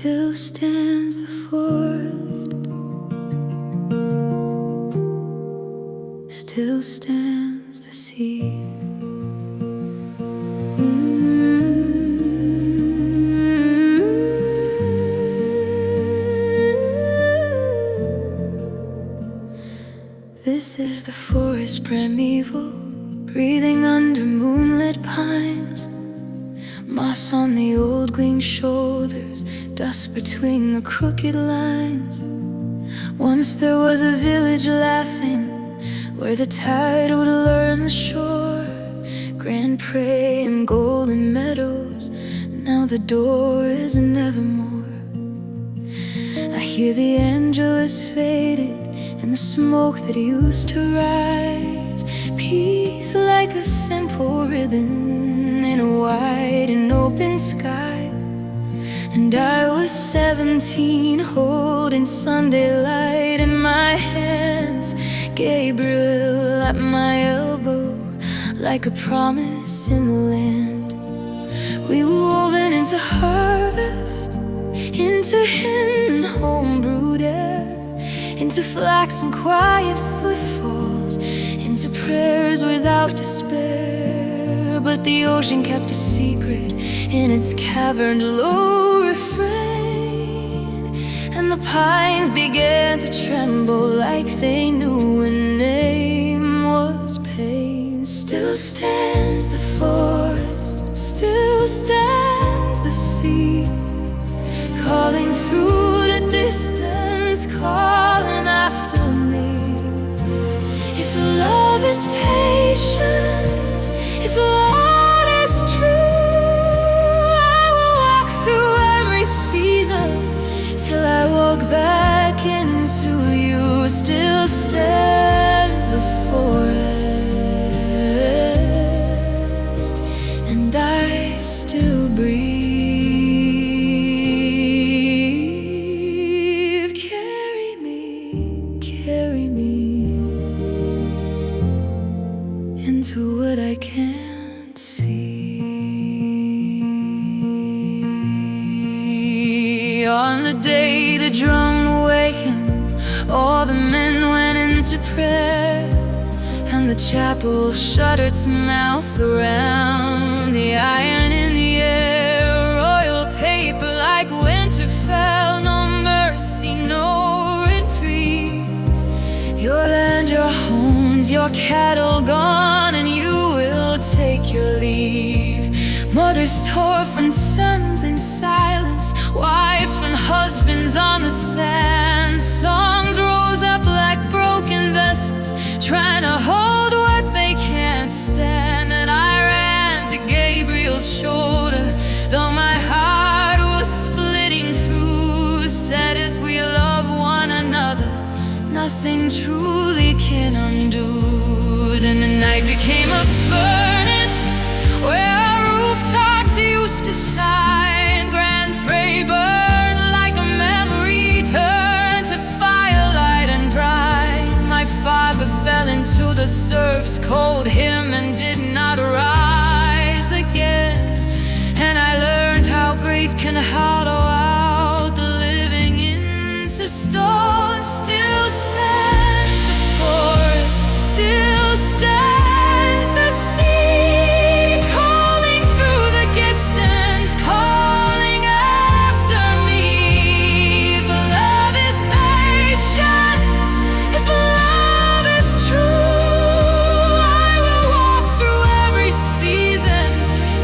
Still stands the forest, still stands the sea. This is the forest primeval, breathing under moonlit pines. Moss on the old green shoulders, dust between the crooked lines. Once there was a village laughing, where the tide would learn the shore. Grand prey and golden meadows, now the door is nevermore. I hear the angelus faded, and the smoke that used to rise. Peace like a simple rhythm in a wide and open sky. And I was 17, holding Sunday light in my hands, Gabriel at my elbow, like a promise in the land. We were woven into harvest, into hymn and homebrewed air, into flax and quiet footfalls, into prayers without despair. But the ocean kept a secret in its caverned low refrain, and the pines began to tremble like they knew a name was pain. Still stands the forest, still stands the sea, calling through the distance, calling after me. If love is patient, if love is true, I will walk through every season till I walk back into you. Still stands the forest, and I still breathe. Into what I can't see. On the day the drum awakened, all the men went into prayer, and the chapel shut its mouth around the iron in the air. Royal paper like winter fell, no mercy, no reprieve. Your land, your homes, your cattle gone, and you will take your leave. Mothers tore from sons in silence, wives from husbands on the sand. Songs rose up like broken vessels, trying to hold what they can't stand. And I ran to Gabriel's shoulder, though my heart was splitting through. Said if we love one another, nothing truly can undo. And the night became a furnace where our rooftops used to shine. Grand Prey burned like a memory, turned to firelight and brine. My father fell into the surf's cold hymn and did not rise again. And I learned how brave can hollow out the living into stone. Still stands the forest, still stands the sea, calling through the distance, calling after me. If love is patient, if love is true, I will walk through every season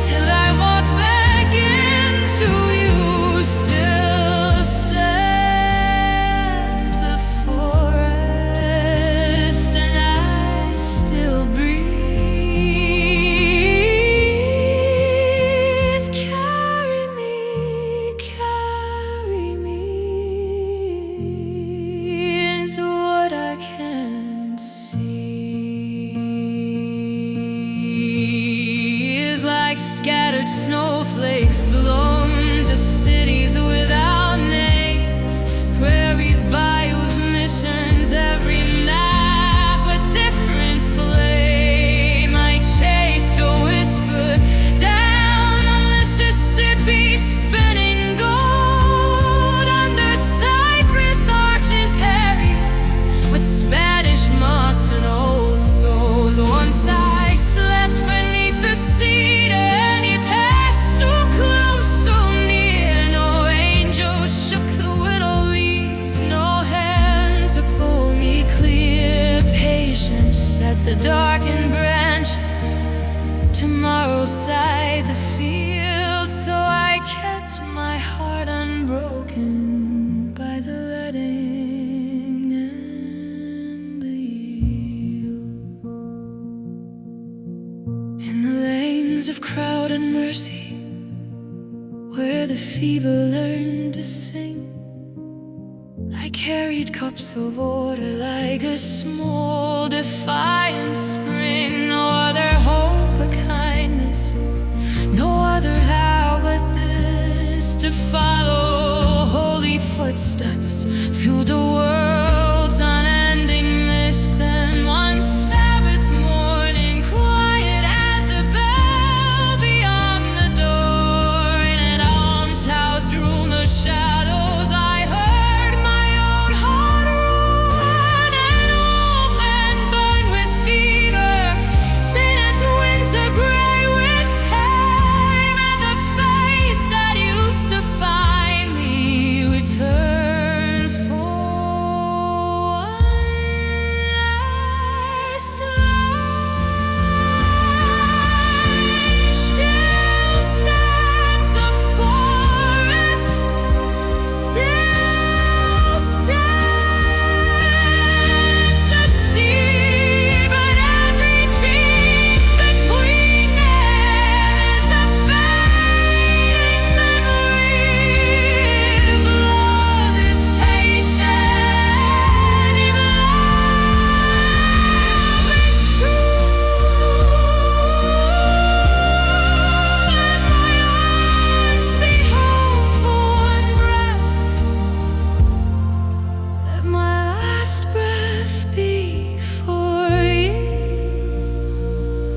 till I walk back into you. Still stands the forest, and I still breathe. Carry me into what I can't see. Is like scattered snowflakes blown to cities without names, prairies, bayous, missions, every map a different flame. I chased a whisper down the Mississippi, spinning gold. beside the field, so I kept my heart unbroken by the letting and the yield. In the lanes of crowd and mercy, where the fever learned to sing, I carried cups of order like a small defiant spring. No other hope but kindness, no other how but this, to follow holy footsteps through the world's unending mist. Then one Sabbath morning, quiet as a bell beyond the door, in an almshouse room of shadows, I heard my own heart roar. An old man burned with fever, seen its winter gray with time, and the face that used to find me returned for one last light. Still stands the forest, still stands the sea, but everything between them is a fading memory. If love is patient, if love is true, let my arms be home for one breath, let my last breath be for you.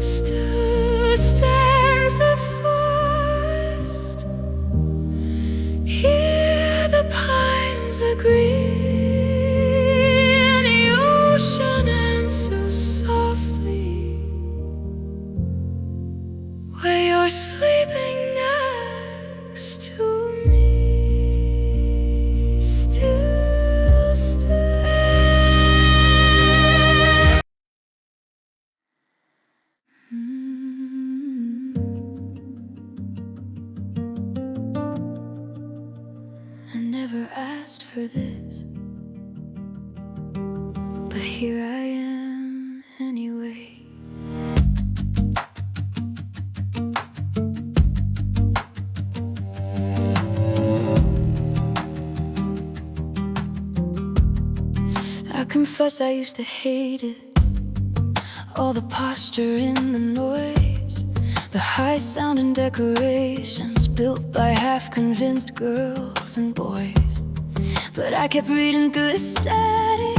Still stands the forest, here the pines are green, the ocean answers softly, where you're sleeping next to me. Still stands. I never asked for this, but here I am anyway. I confess I used to hate it, all the posture in the noise, the high sounding decorations built by half-convinced girls and boys. But I kept reading through the static,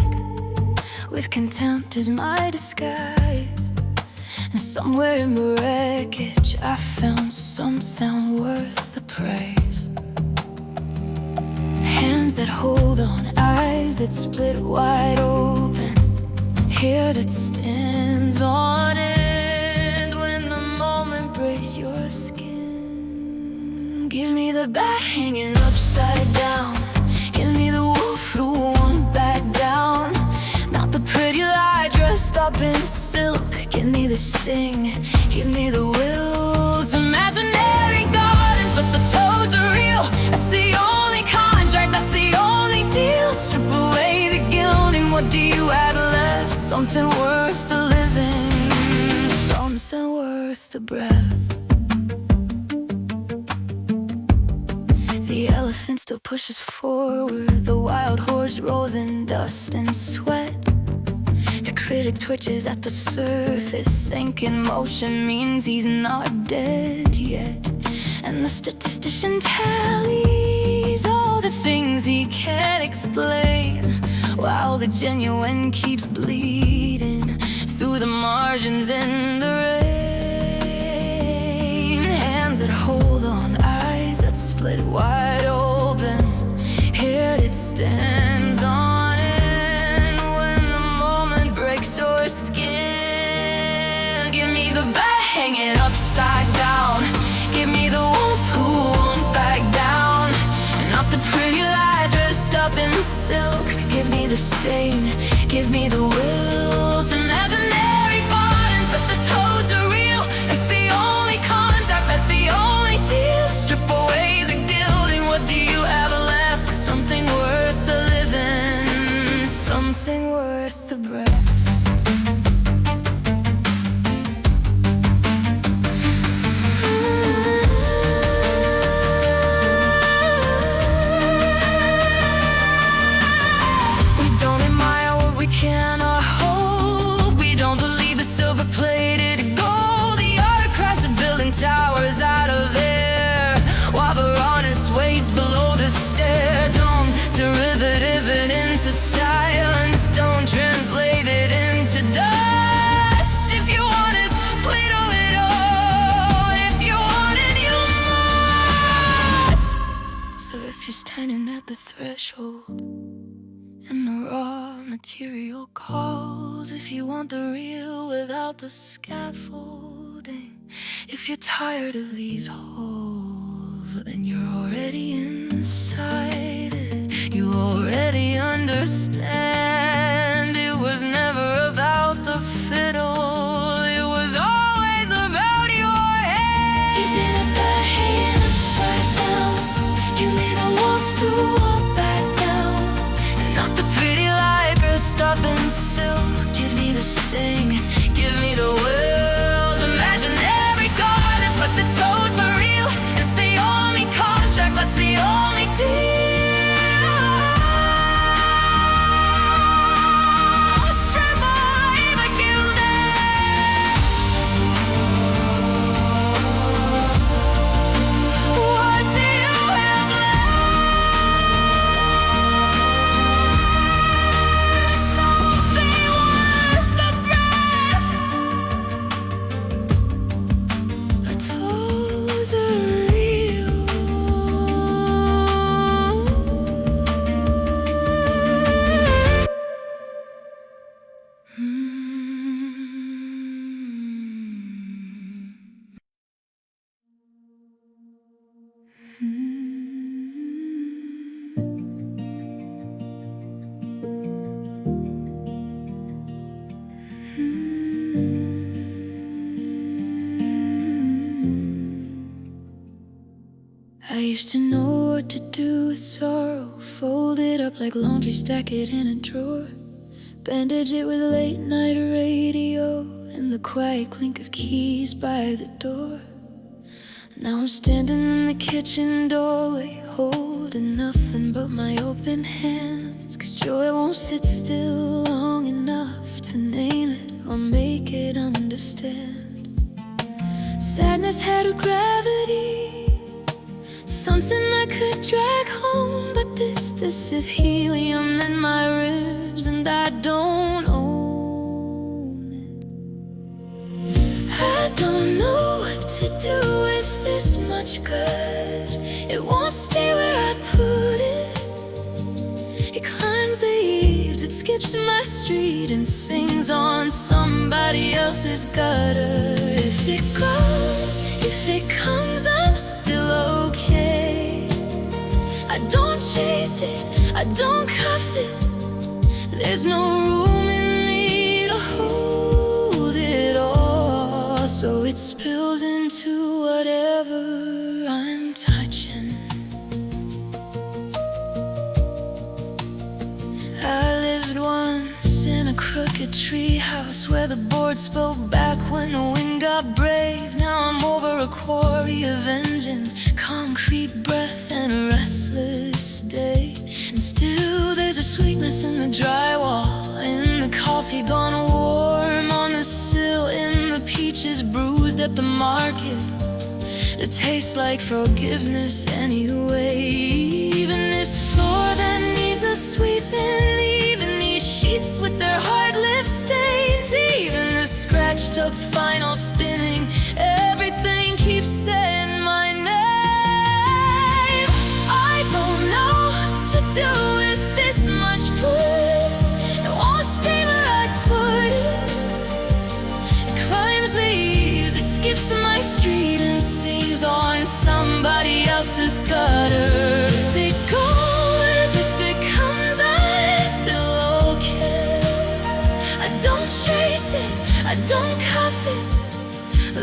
with contempt as my disguise. And somewhere in the wreckage I found some sound worth the praise. Hands that hold on, eyes that split wide open, hair that stands on end when the moment breaks your skin. Give me the bat hanging upside down, give me the wolf who won't back down, not the pretty lie dressed up in silk. Give me the sting, give me the will. It's imaginary gardens, but the toads are real. That's the only contract, that's the only deal. Strip away the gilding, what do you have left? Something worth the living, something worth the breath. The elephant still pushes forward, the wild horse rolls in dust and sweat. The critic twitches at the surface, thinking motion means he's not dead yet. And the statistician tallies all the things he can't explain, while the genuine keeps bleeding through the margins in the rain. Hands that hold on, eyes that split wide open, hair that stands on end when the moment breaks your skin. Give me the bat hanging upside down, give me the wolf who won't back down, not the pretty lie dressed up in silk. Give me the stain, give me the will. It's imaginary gardens, but the toads are real. It's the only material calls. If you want the real without the scaffolding, if you're tired of these halls, then you're already inside it. You already understand. It was never about the fiddle, it was always about your head. You need a bad hand upside down. You need a wolf to walk back down, and not the pretty light dressed up in silk. Give me the sting, give me the wills. Imaginary gardens, but the toad for real. It's the only contract, that's the only deal. I used to know what to do with sorrow. Fold it up like laundry, stack it in a drawer. Bandage it with late night radio and the quiet clink of keys by the door. Now I'm standing in the kitchen doorway, holding nothing but my open hands. 'Cause joy won't sit still long enough to name it or make it understand. Sadness had a gravity, something I could drag home. But this is helium in my ribs, and I don't own it. I don't know what to do with this much good. It won't stay where I put it. It climbs the eaves, it skips my street and sings on somebody else's gutter. If it grows, if it comes, I'm still okay. I don't chase it, I don't cuff it. There's no room in me to hold it all, so it spills into whatever I'm touching. I lived once in a crooked treehouse where the board spoke back when the wind got brave. Now I'm over a quarry of engines, concrete breath and a restless day. And still there's a sweetness in the drywall, in the coffee gone warm on the sill, in the peaches bruised at the market. It tastes like forgiveness anyway. Even this floor that needs a sweeping, even these sheets with their hard lip stains, even the scratched up final spinning, everything keeps saying my name. I don't know what to do with this much wood. It won't stay where I put it. It climbs the eaves, it skips my street and sings on somebody else's gutter. If it goes, if it comes, I'm still okay. I don't chase it, I don't cuff it.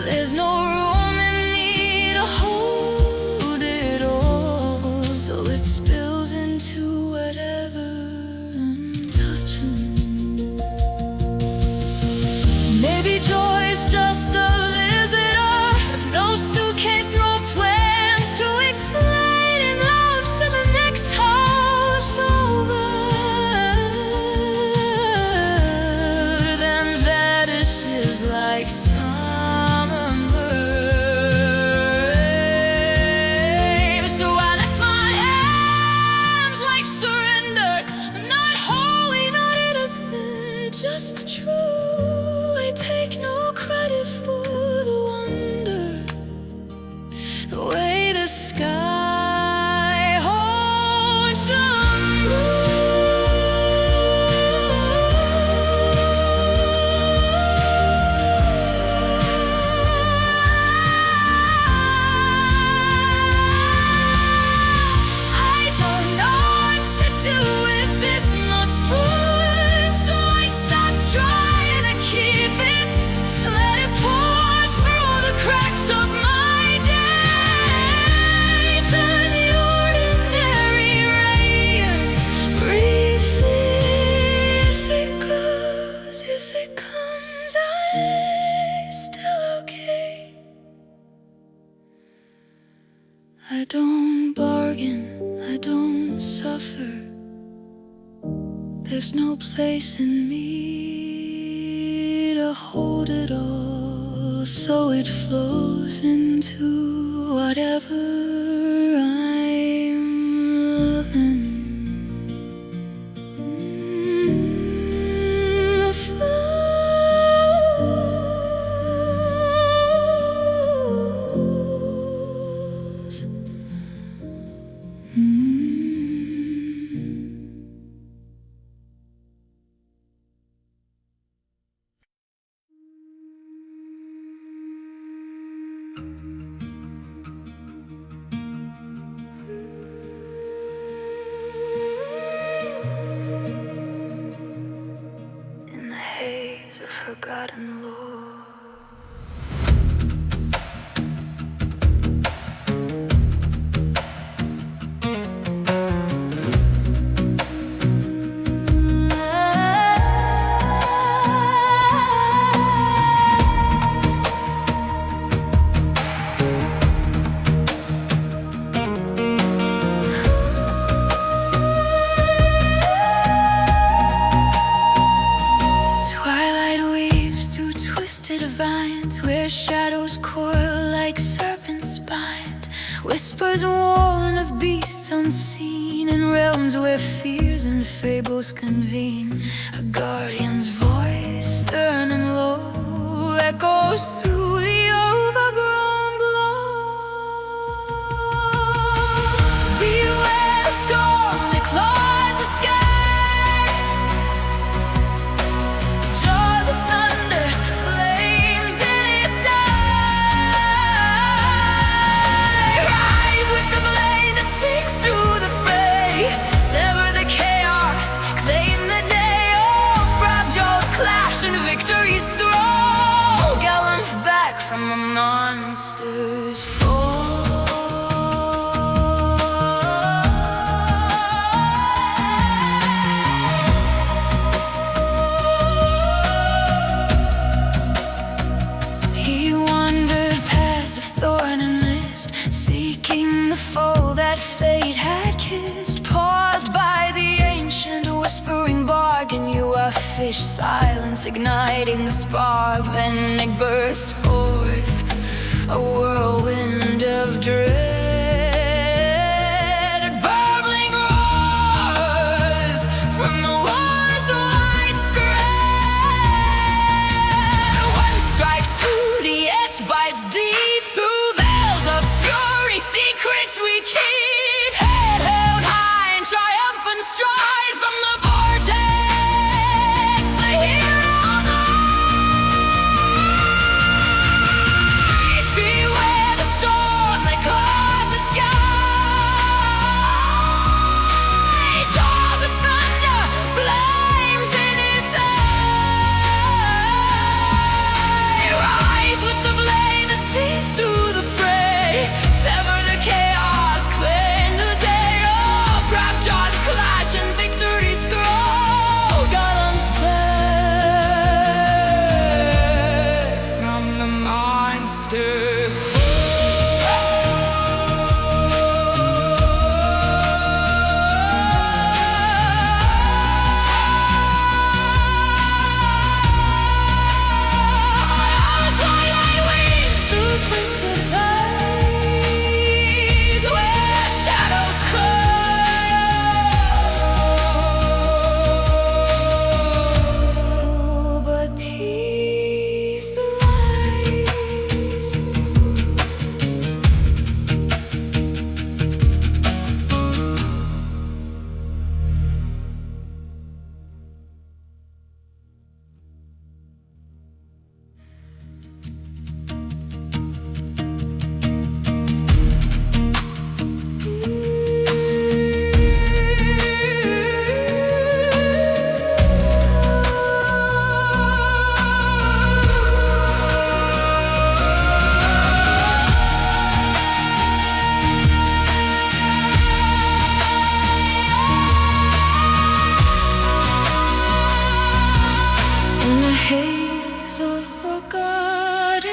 There's no room in me to hold it all, so it spills into whatever I'm touching. Maybe joy's just a visitor, with no suitcase, no plans to explain, and love to the next house over, then vanishes like summer bird. I don't bargain, I don't suffer. There's no place in me to hold it all, so it flows into whatever I'm loving. A forgotten lore. Where shadows coil like serpent spines, whispers warn of beasts unseen, in realms where fears and fables convene. A guardian's voice, stern and low, echoes through the overgrown glow. Beware the storm that claws the sky, jaws of thunder, flames in its eye. Rise with the blade that seeks through the fray, sever the chaos, claim the day. Oh, fragile clash and victory's throw, gallop back from the monster's fall. Seeking the foe that fate had kissed, paused by the ancient whispering bargain. You are fish, silence igniting the spark. Then it burst forth, a whirlwind of dread. Burbling roars from the water's wide spread. One strike to the edge bites deep through veils of fury. Secrets we keep, head held high in triumphant stride from the vortex. The hero lies. Beware the storm that claws the sky. Jaws of thunder, flames in its eye. Rise with the blade that sees through the fray, sever the chaos, claim the day. Oh, fragile clash and victory's throw, gallants back from the monsters. Twilight wings through twisted valleys, where shadows crawl, but he's the lies. In the haze of forgotten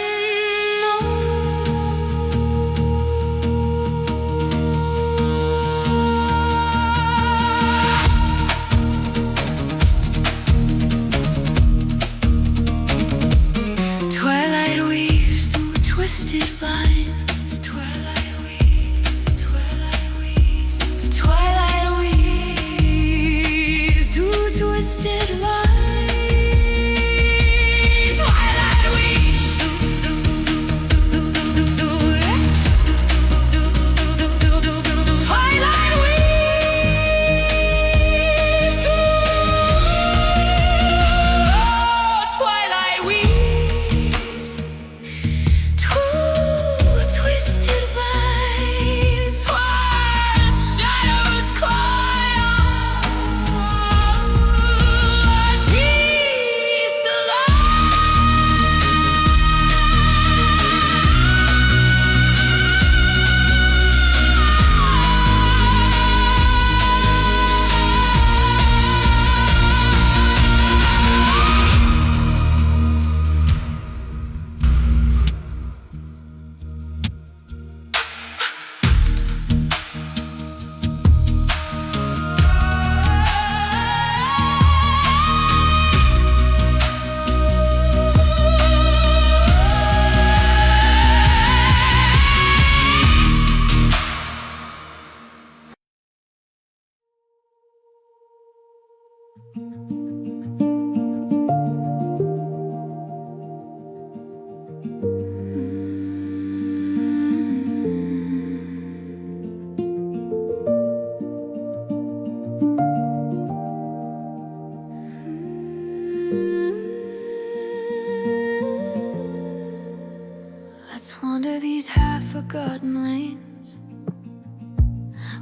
Let's wander these half-forgotten lanes,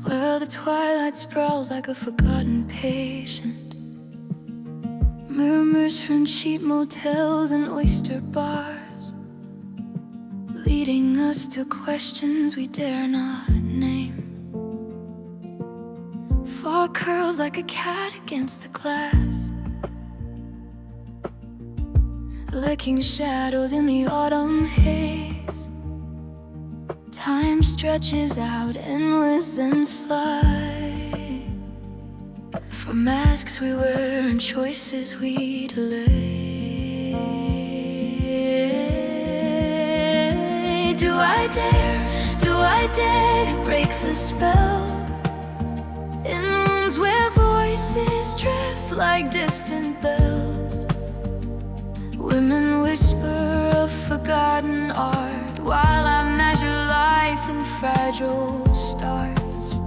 where the twilight sprawls like a forgotten patient. Murmurs from cheap motels and oyster bars, leading us to questions we dare not name. Fog curls like a cat against the glass, licking shadows in the autumn haze. Time stretches out endless and sly, for masks we wear and choices we delay. Do I dare to break the spell, in rooms where voices drift like distant bells? Women whisper of forgotten art, while I measure life in fragile starts.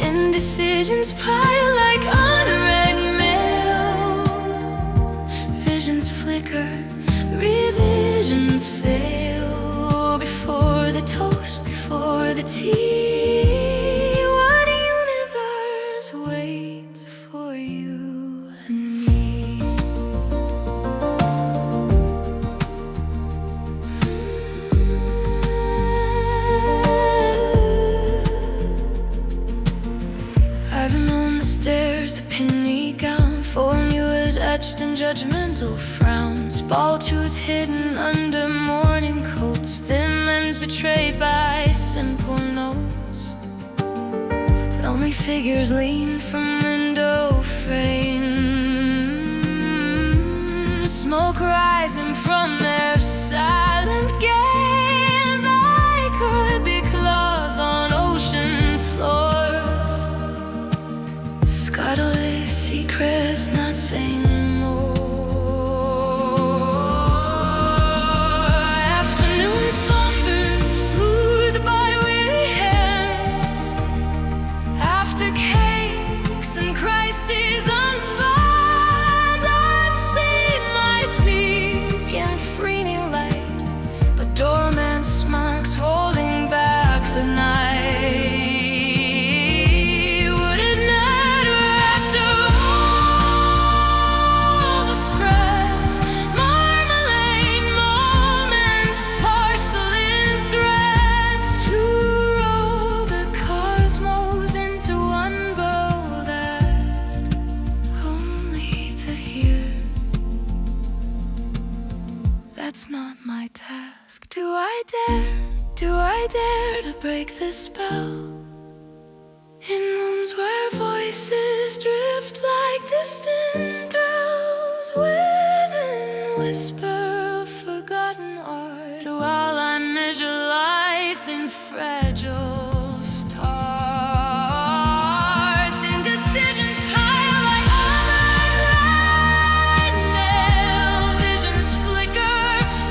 Indecisions pile like unread mail, visions flicker, revisions fail. Before the toast, before the tea, what universe waits for you and me? I've known the stairs, the penny gown, formulas etched in judgmental frowns, ball truths hidden under morning coats, thin limbs betrayed by simple notes. Lonely figures lean from window frames, smoke rising from their silent gaze. I could be claws on ocean floors, scuttle secrets not saying more. Afternoon slumbers smoothed by weary hands, after cakes and crises unfold. I've seen my peak in freeing light, but dormant smirks holding back the night. Would it matter after all the scraps, marmalade moments, porcelain threads, to roll the cosmos into one bold act, only to hear that's not my task? Do I dare to break the spell, in rooms where voices drift like distant bells? Women whisper of forgotten art, while I measure life in fragile starts. Indecisions pile like unread mail, visions flicker,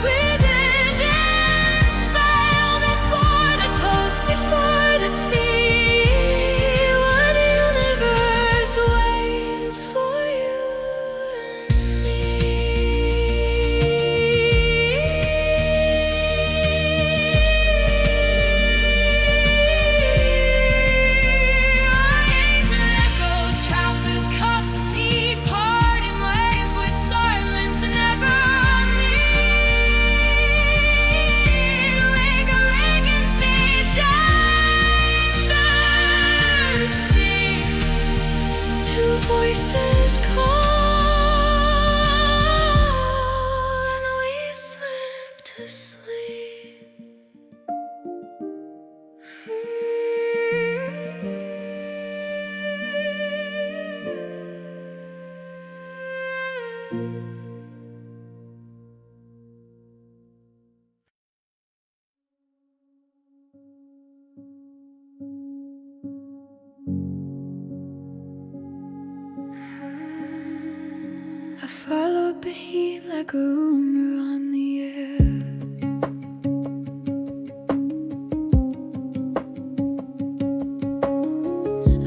revisions fail. Before the toast, before the tea, what universe waits for you and me? Ancient echoes, trousers cuffed, knee parting ways with silence never need. Wake awake and see chambers deep, two voices call, and we slip to sleep. I followed the heat like a rumor on the air.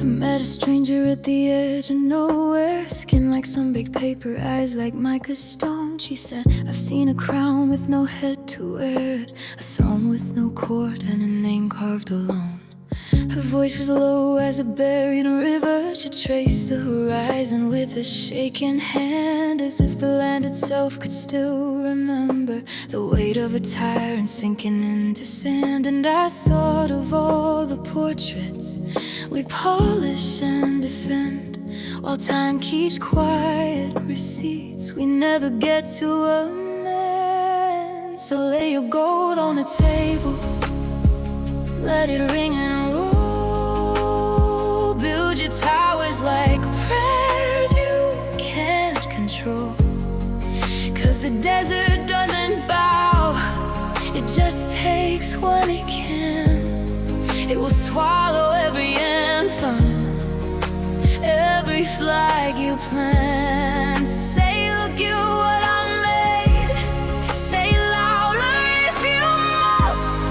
I a stranger at the edge of nowhere. Skin like some big paper, eyes like mica stone. She said, I've seen a crown with no head to wear it, a throne with no court and a name carved alone. Her voice was low as a buried river. She traced the horizon with a shaking hand, as if the land itself could still remember the weight of a tyrant sinking into sand. And I thought of all the portraits we polish and defend, while time keeps quiet receipts we never get to amend. So lay your gold on the table, let it ring and roll. Build your towers like prayers you can't control. 'Cause the desert doesn't bow, it just takes what it can. It will swallow every anthem, every flag you plant. Say, look at what I made. Say louder if you must.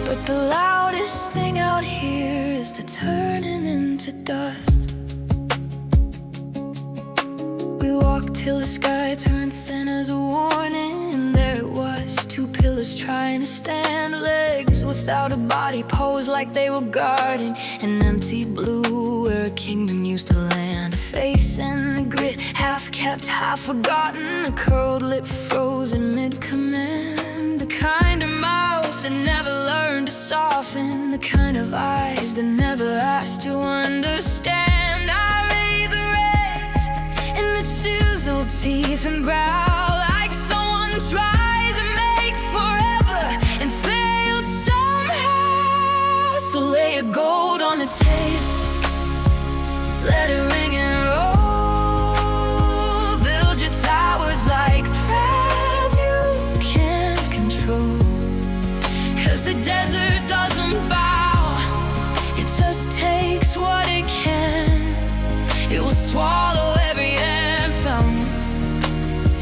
But the loudest thing out here is the turning into dust. We walked till the sky turned thin as a warning, and there it was, two pillars trying to stand, legs without a body posed like they were guarding an empty blue where a kingdom used to land. A face and a grit, half kept, half forgotten, a curled lip frozen mid-command. The kind of mouth that never learned to soften, the kind of eyes that never asked to understand. I read the rage in the chiseled teeth and brow, like someone tries to make forever and failed somehow. So lay your gold on the table, let it ring and roll. Build your towers like prayers you can't control. 'Cause the desert doesn't bow, it just takes what it can. It will swallow every anthem,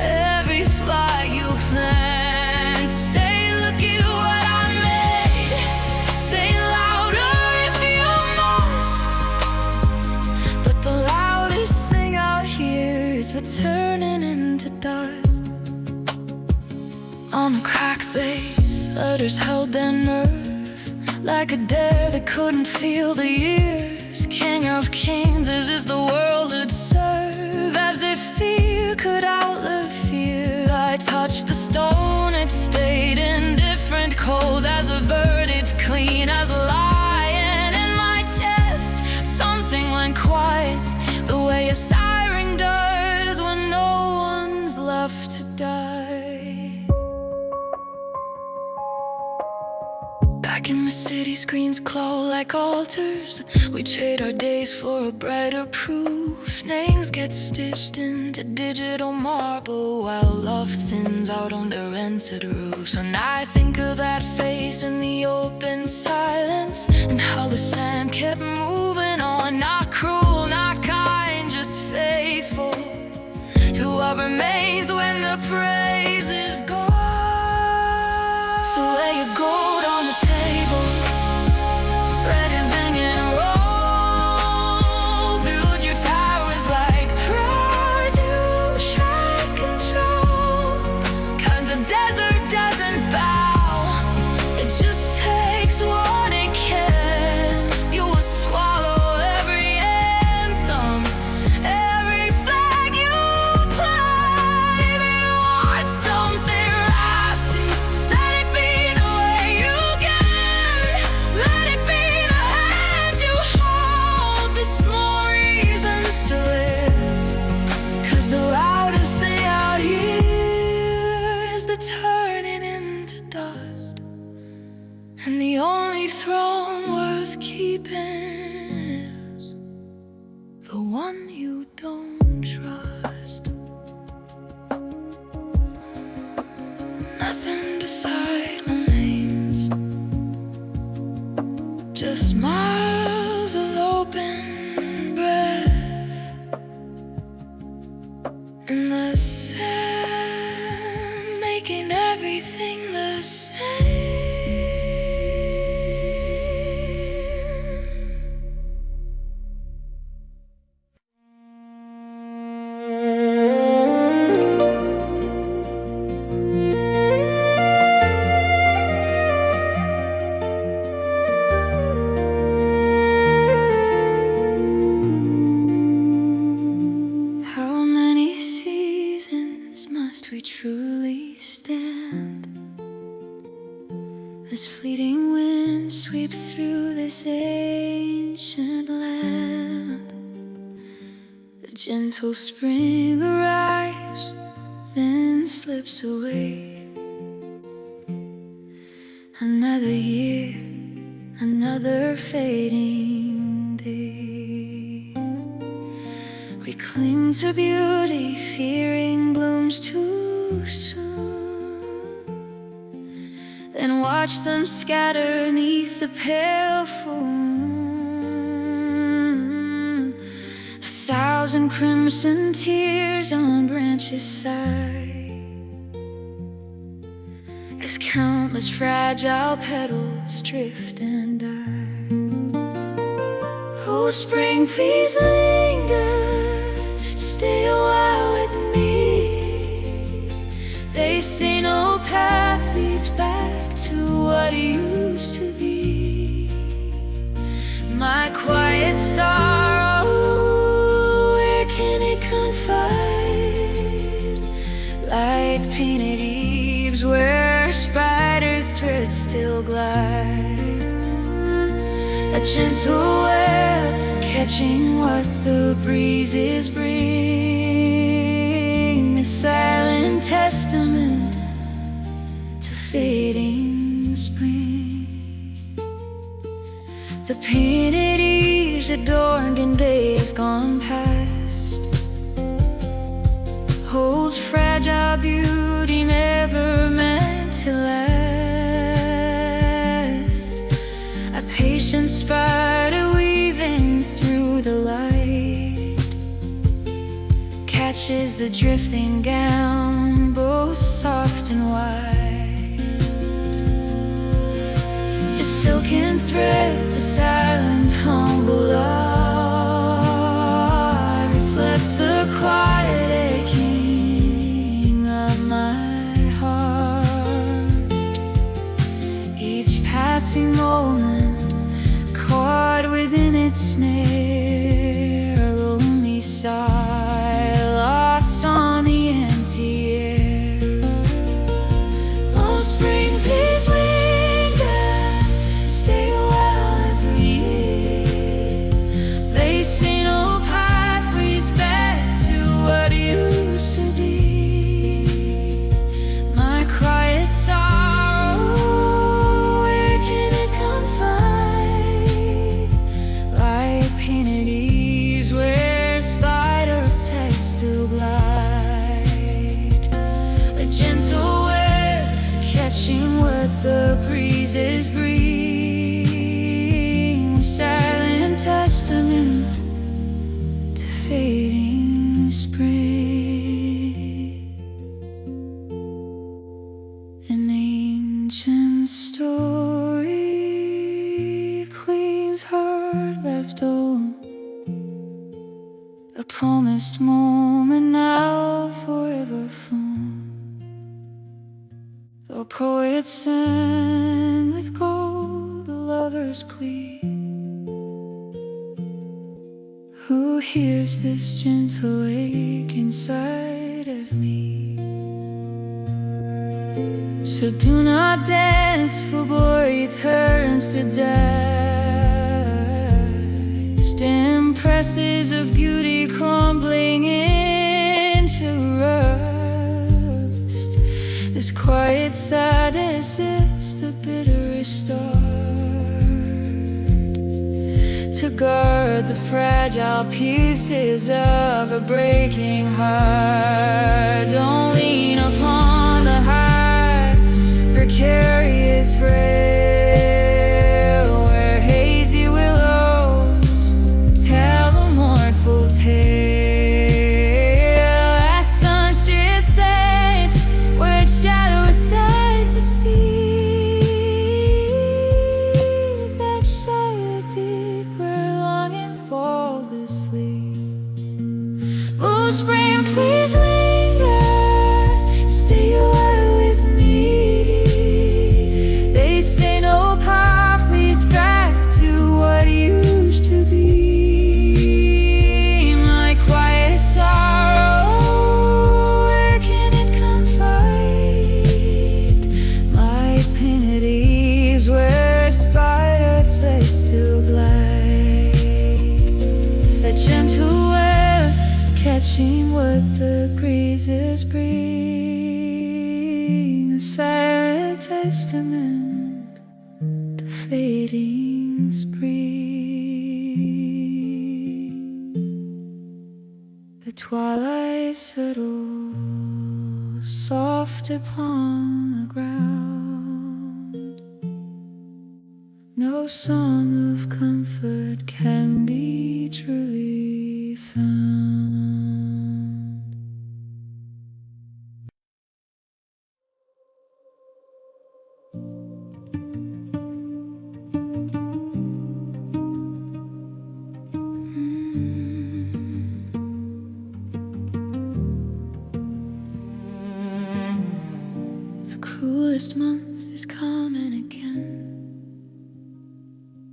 every flag you plant. Say, look at what I made. Say louder if you must. But the loudest thing out here is returning into dust. On a cracked base, others held their nerve, like a dare that couldn't feel the years. King of kings, as is the world would serve, as if fear could outlive fear. I touched the stone, it stayed indifferent, cold as a verdict, clean as a lion. In my chest, something went quiet, the way a siren does when no one's left to die. Back in the city, screens glow like altars. We trade our days for a brighter proof. Names get stitched into digital marble, while love thins out on the rented roofs. And I think of that face in the open silence, and how the sand kept moving on. Not cruel, not kind, just faithful to what remains when the praise is gone. So lay your gold on the table, let it ring and roll. Build your towers like prayers you can't control. 'Cause the desert doesn't bow, it just takes what it can. You will swallow every anthem, every flag you plant. If you want something lasting, let it be the way you can. Let it be the hands you hold, the small reasons to live. 'Cause the loudest thing out here is the turning into dust. And the only throne worth keeping is the one you don't trust. Nothing to decide remains, just miles of open breath in the sand, making everything the same. we truly stand, as fleeting winds sweep through this ancient land. The gentle spring arrives, then slips away. Another year, another fading day. We cling to beauty, fearing blooms too soon, then watch them scatter 'neath the pale full moon. 1,000 crimson tears on branches sigh, as countless fragile petals drift and die. Oh, spring, please linger, stay a while with me. They say no path leads back to what it used to be. My quiet sorrow, where can it confide? Like painted eaves where spider threads still glide. A gentle web catching what the breezes bring, a silent testament to fading spring. The painted eaves adorned in days gone past hold fragile beauty never meant to last. A patient spider weaving through the light catches the drifting gown, both soft and wide. Your silken threads, a silent, humble art, reflect the quiet aching of my heart. Each passing moment caught within its snare, a lonely sigh lost on the empty air. Oh, spring, please linger, stay a while and breathe. They say no path leads back to what used to be. My quiet sorrow, where can it confide? Like painted eaves where spider tags still glide. A gentle web catching what the breezes bring, silent testament to fading spring. An ancient story, queen's heart left old, a promised moment now forever flown. Though poets sang with gold, the lovers clear, who hears this gentle ache inside of me? So do not dance, for boy it turns to dust. Impresses of beauty crumbling into rust. This quiet sadness, it's the bitterest start to guard the fragile pieces of a breaking heart. Don't lean upon the high, precarious frail, where hazy willows tell a mournful tale. As sunset sets where shadows died to see, that shallow deep where longing falls asleep. Oh, spring, please linger, spring, a sad testament to fading spring. The twilight settles soft upon the ground. No song of comfort can be truly found. The cruelest month is coming again.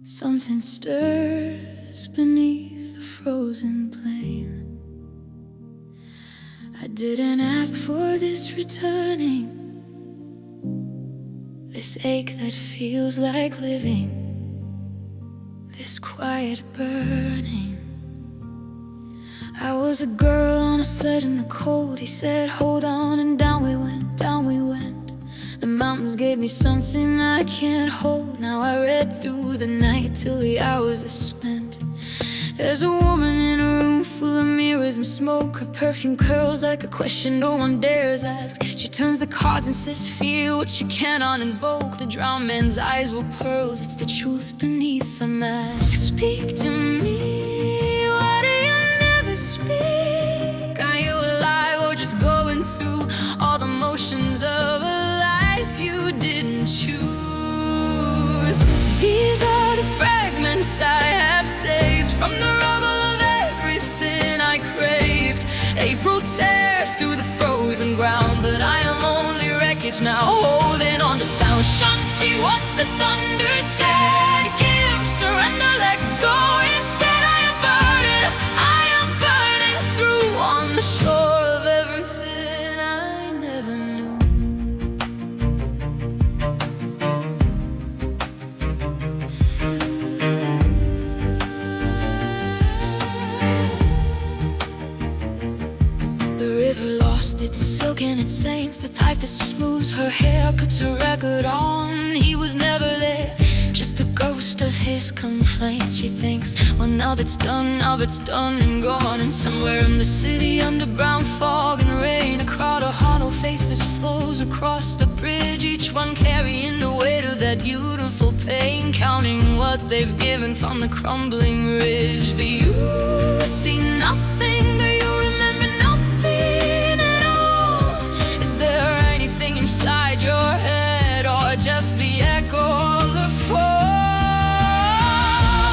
Something stirs beneath the frozen plain. I didn't ask for this returning, this ache that feels like living, this quiet burning. I was a girl on a sled in the cold. He said hold on, and down we went, down we went. The mountains gave me something I can't hold. Now I read through the night till the hours are spent. There's a woman in a room full of mirrors and smoke. Her perfume curls like a question no one dares ask. She turns the cards and says feel what you cannot invoke. The drowned man's eyes were pearls, it's the truth beneath the mask. Speak to me, why do you never speak? Are you alive or just going through all the motions of a life you didn't choose? These are the fragments I have saved from the rubble of everything I craved. April tears through the frozen ground, but I am only wreckage now, holding on to sound. Shanti, what the thunder said. Give, surrender, let go. Instead I am burning through on the shore of everything I never knew. The river lost its silk and its saints, the type that smooths her hair, puts a record on. He was never there, just the ghost of his complaints. She thinks, well now that's done, and gone. And somewhere in the city, under brown fog and rain, a crowd of hollow faces flows across the bridge, each one carrying the weight of that beautiful pain, counting what they've given from the crumbling ridge. But you see nothing, do you remember nothing at all? Is there anything inside your head, or just the echo of the fall?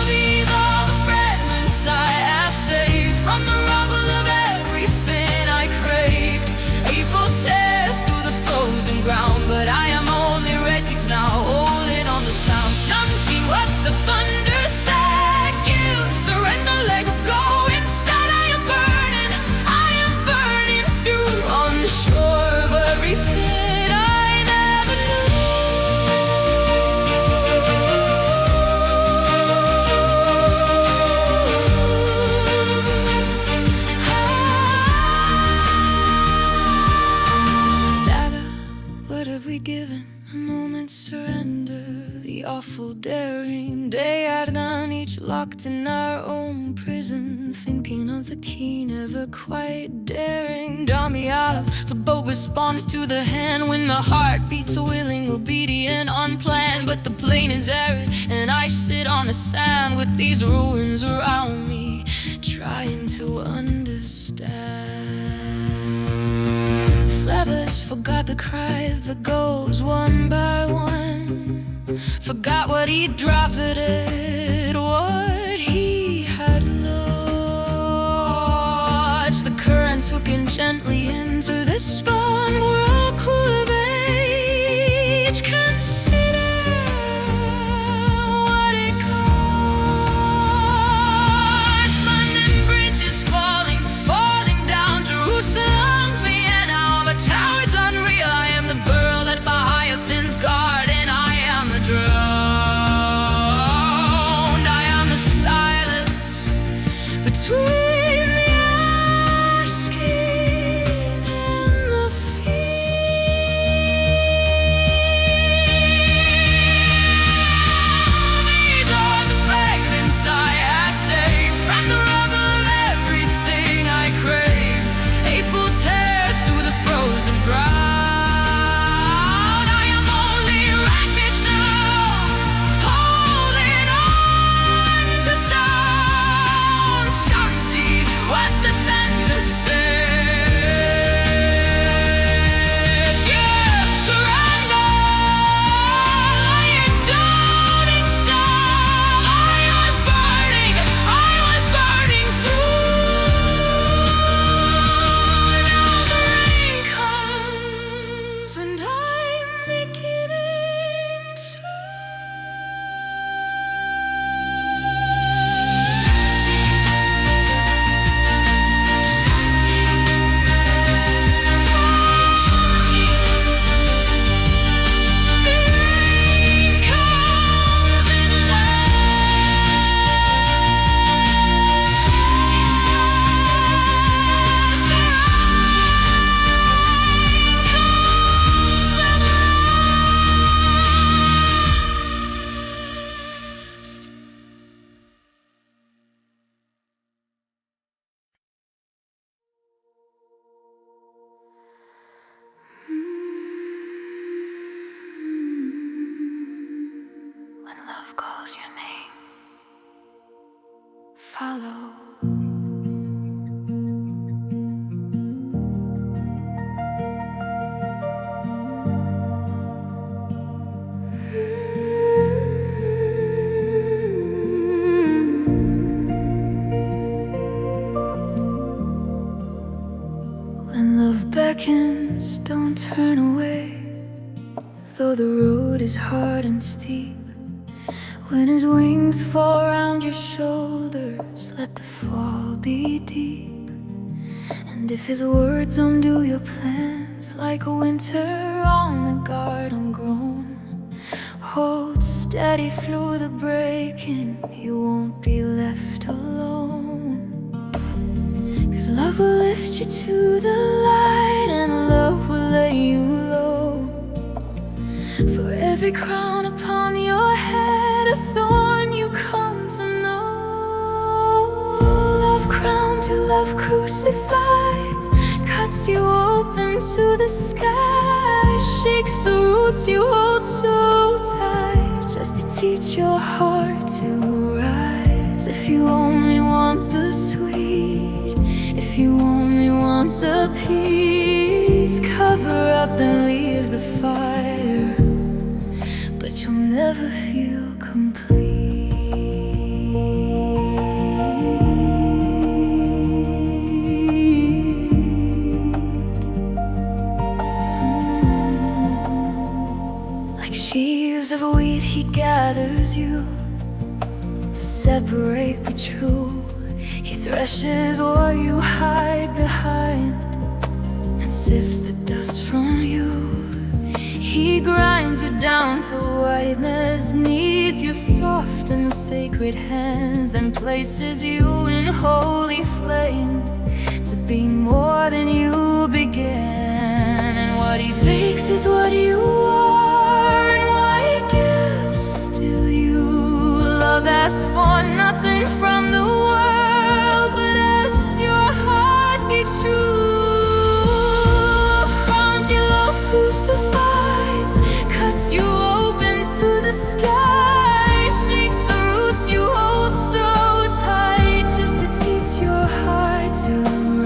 These are the fragments I have saved from the rubble of everything I craved. April tears through the frozen ground, but I am only wreckage now, holding on the sound. Shanti, what the thunder said. Give, surrender, let go. Instead I am burning through on the shore of everything I never knew. Dagger, what have we given? A moment's surrender, the awful daring day at dawn, each locked in our own prison, thinking of the key, never quite daring. Draw me out, the boat responds to the hand when the heart beats a willing, obedient, unplanned. But the plane is arid, and I sit on the sand with these ruins around me, trying to understand. Flavors forgot the cry of the gulls one by one, forgot what he profited, what he had lost. The current took him gently into the spawn world, cool of age. Consider what it costs. London Bridge is falling, falling down. Jerusalem, Vienna, all the towers unreal. I am the pearl that by Hyacinth's garden, I am the drowned. I am the silence between the asking and the fears, don't turn away. Though the road is hard and steep, when his wings fall around your shoulders, let the fall be deep. And if his words undo your plans, like a winter on the garden grown, hold steady through the breaking, you won't be left alone. 'Cause love will lift you to the light, and love will lay you low. For every crown upon your head, a thorn you come to know. Love crowned you, love crucifies, cuts you open to the sky, shakes the roots you hold so tight, just to teach your heart to rise. If you only want the sweet, if you only want the peace, cover up and leave the fire, but you'll never feel complete. Like sheaves of wheat he gathers you to separate the true. He threshes or you hide behind and sifts the dust from you. He grinds you down for whiteness, kneads you soft and sacred hands, then places you in holy flame to be more than you began. And what he takes is what you are, and what he gives still you. Love asks for nothing from the world, but asks your heart be true. Crowns you love crucifies, cuts you open to the sky, shakes the roots you hold so tight, just to teach your heart to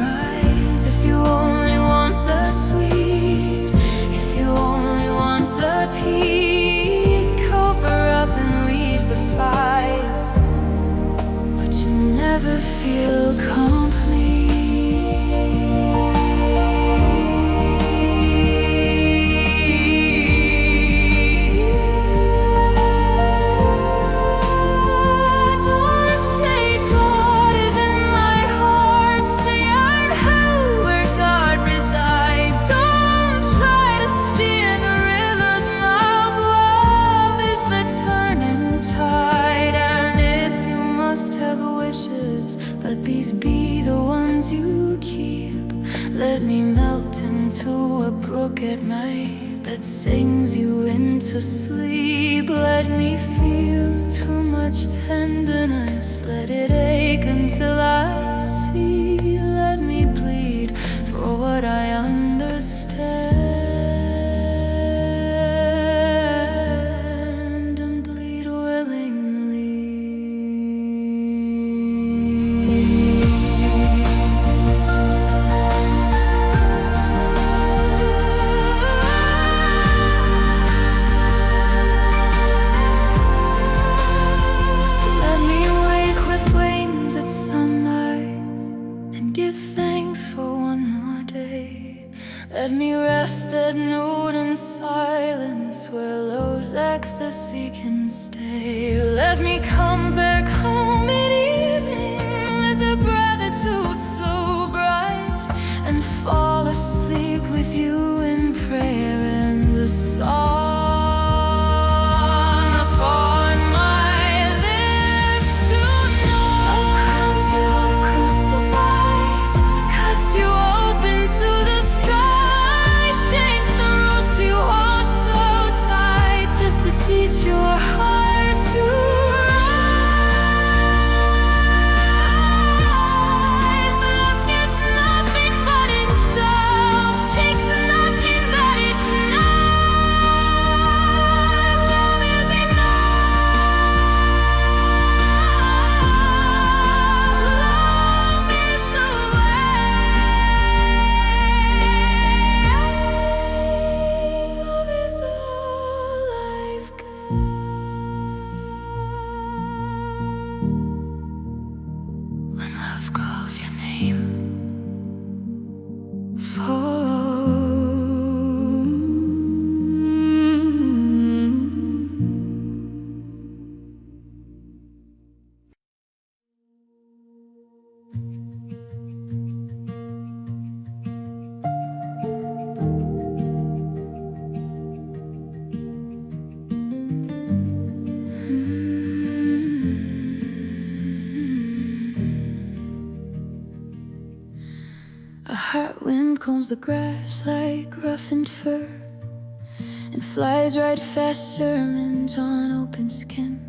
rise. If you only want the sweet, if you only want the peace, cover up and leave the fire, but you never feel complete. Let me melt into a brook at night that sings you into sleep. Let me feel too much tenderness, let it ache until I see. Let me bleed for what I understand, and bleed willingly. Let me rest at noon in silence, where love's ecstasy can stay. Let me come back home at evening with the gratitude so bright, and fall asleep with you in prayer and a song. Teach your heart to rise. Love gets nothing but itself, takes nothing that it's not. Love is enough. Love is the way. Love is all I've got. the grass like roughened fur, and flies write fast sermons on open skin.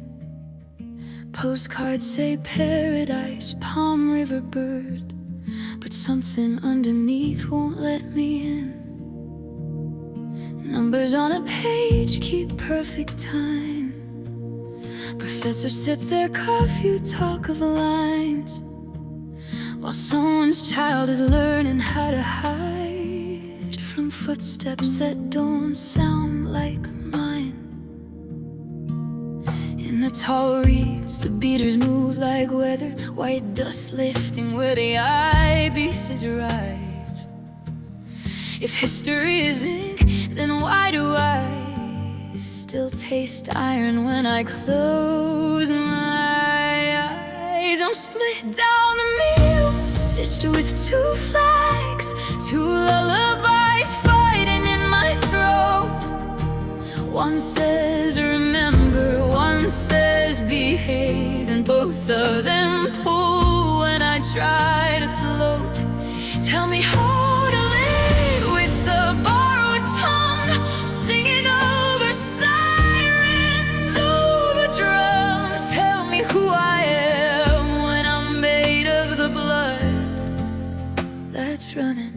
Postcards say paradise, Palm River bird, but something underneath won't let me in. Numbers on a page keep perfect time. Professors sip their coffee, talk of lines, while someone's child is learning how to hide from footsteps that don't sound like mine. In the tall reeds, the beaters move like weather, white dust lifting where the ibises rise. If history is ink, then why do I still taste iron when I close my eyes? I'm split down the middle, stitched with two flags, two lullabies fighting in my throat. One says remember, one says behave, and both of them pull when I try to float. Tell me how to live with the borrowed tongue, singing over sirens, over drums. Tell me who I am when I'm made of the blood that's running,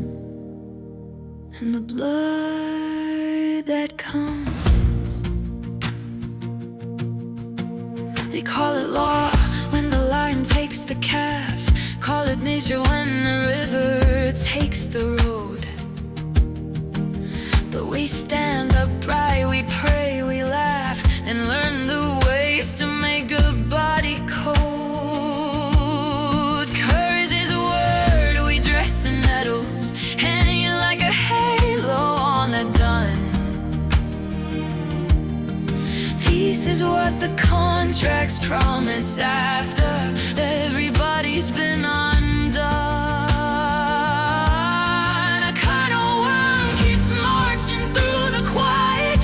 and the blood that comes. They call it law when the lion takes the calf, call it nature when the river takes the road. But we stand upright, we pray, we laugh, and learn the ways to make a body cold. Courage is a word we dress in metals, hanging like a halo on the gun. Peace is what the contracts promise after everybody's been undone. A kind of worm keeps marching through the quiet,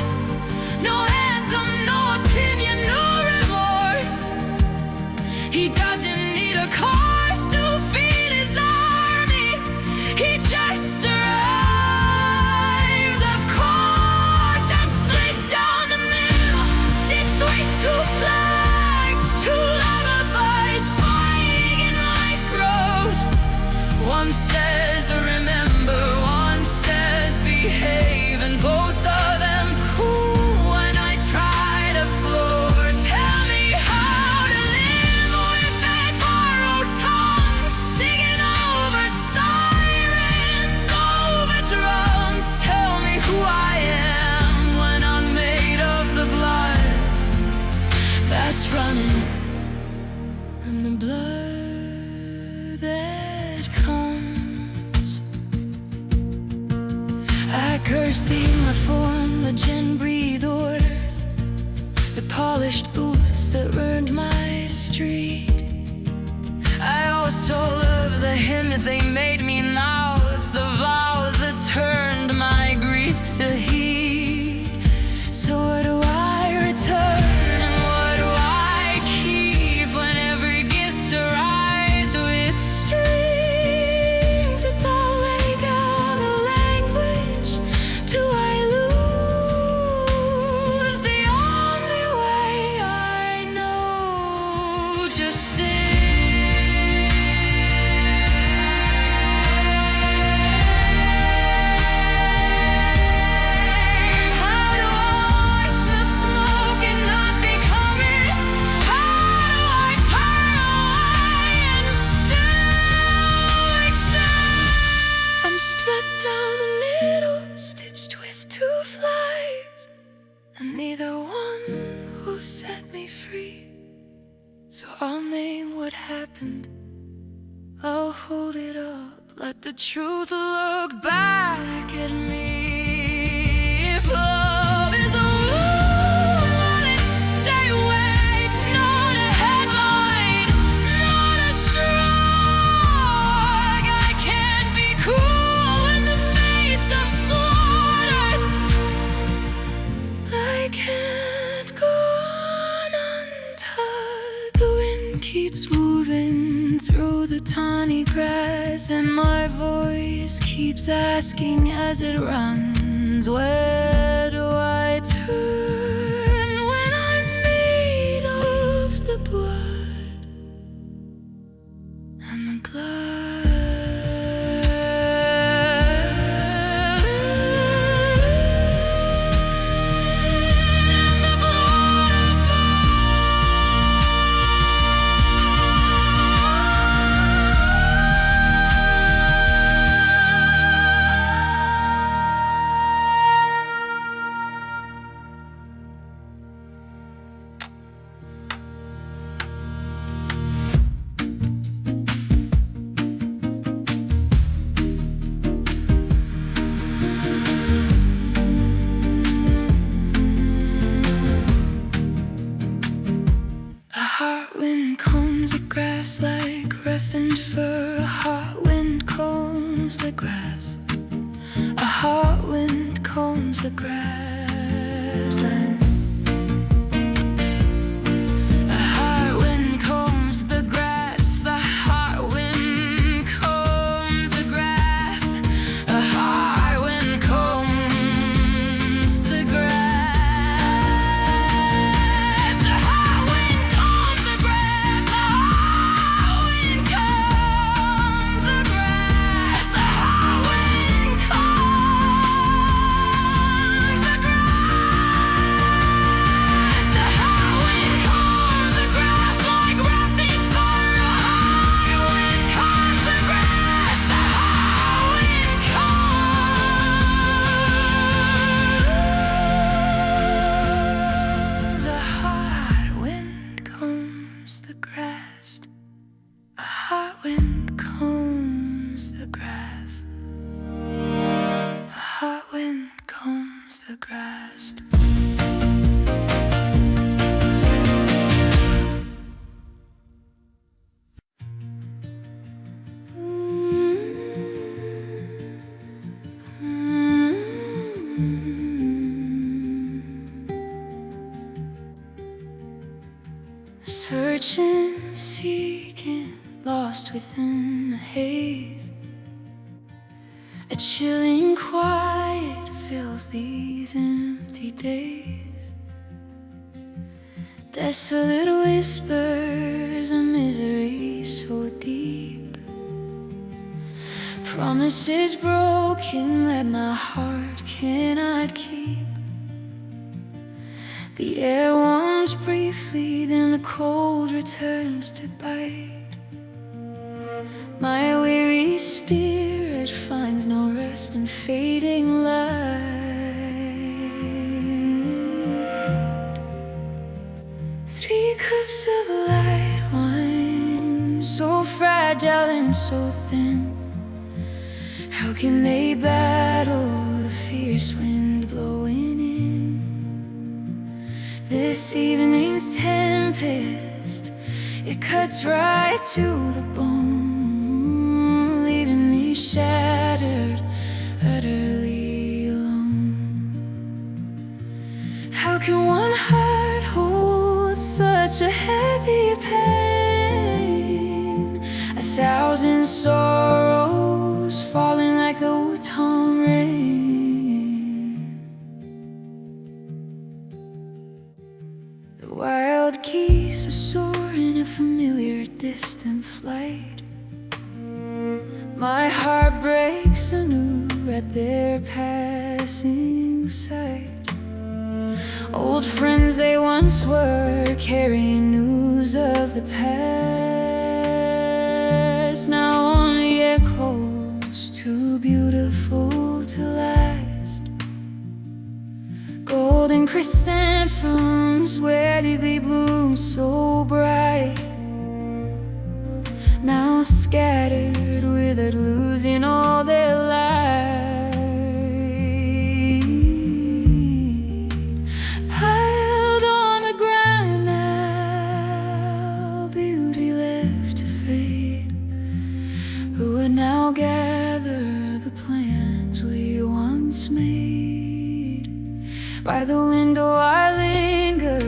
no anthem, no opinion, no remorse. He doesn't need a cause to feed his army, he just arrives. Of course, I'm split down the middle, stitched with two flags, two lullabies fighting in my throat. One says remember, one says behave, and both of them pull when I try to floor. Tell me how to live with that borrowed tongue, singing over sirens, over drums. Tell me who I am when I'm made of the blood that's running, and the blood that comes. I curse the uniform, the gin breathe orders, the polished boots that ruined my street. I also love the hymns they made me now, the vows that turned my grief to heat. So what do I return and what do I keep when every gift arrives with strings? If I'll lay down the language, do I lose? The only way I know, just sing. How do I smell smoke and not be coming? How do I turn away and still exist? I'm split down the middle, stitched with two flags, and neither one will set me free. So I'll name what happened, I'll hold it up, let the truth look back at me. If love is a rule, let it stay awake, not a headline, not a shrug. I can't be cool in the face of slaughter, I can't go on until the wind keeps moving through the time. sunny grass, and my voice keeps asking as it runs, where do I turn when I'm made of the blood and the glass? Like roughened fur, a hot wind combs the grass. A hot wind combs the grass. A hot wind combs the grass. The hot wind combs the grass. A hot wind combs the grass. Searching, seeking, lost within the haze. A chilling quiet fills these empty days. Desolate whispers, a misery so deep. Promises broken that my heart cannot keep. The air warms briefly, then the cold returns to bite. My weary spirit finds no rest in fading light. 3 cups of light wine, so fragile and so thin. How can they battle the fierce wind blowing in? This evening's tempest, it cuts right to the bone, leaving me shattered, utterly alone. How can one heart hold such a heavy pain? 1,000 sorrows falling like the Wutong rain. Wild geese are soaring a familiar distant flight. My heart breaks anew at their passing sight. Old friends they once were, carrying news of the past, now only echoes too beautiful to last. Golden chrysanthemums, where did they bloom so bright? Now scattered, withered, losing all their light. Piled on the ground now, beauty left to fade. Who would now gather the plans we once made? By the window I linger,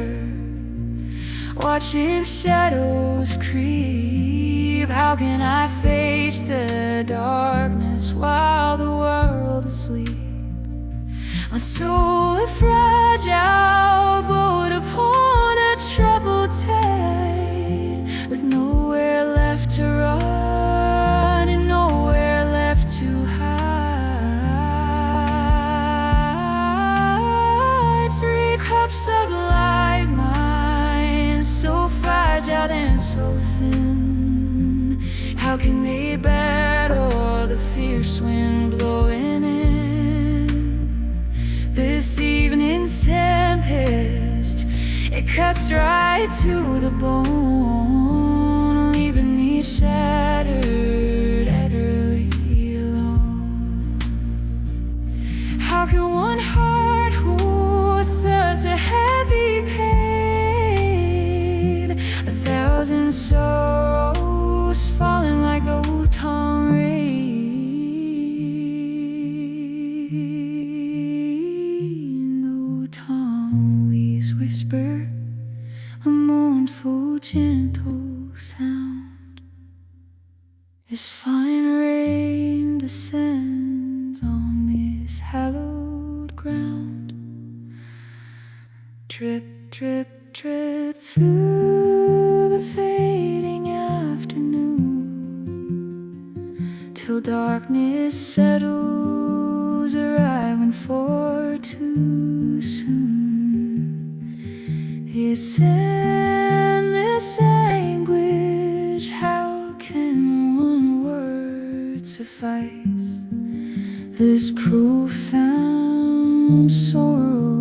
watching shadows creep. How can I face the darkness while the world is asleep? My soul is fragile, boat upon a troubled tide, with nowhere left to run and nowhere left to hide. 3 cups of light, mine, so fragile and so thin. How can they battle the fierce wind blowing in? This evening's tempest, it cuts right to the bone, leaving me shattered, utterly alone. How can one heart hold such a heavy pain? 1,000 sorrows falling like the Wutong rain. Whisper, a mournful, gentle sound, as fine rain descends on this hallowed ground. Drip, drip, drip through the fading afternoon, till darkness settles, arriving for too soon. This endless anguish, how can one word suffice? This profound sorrow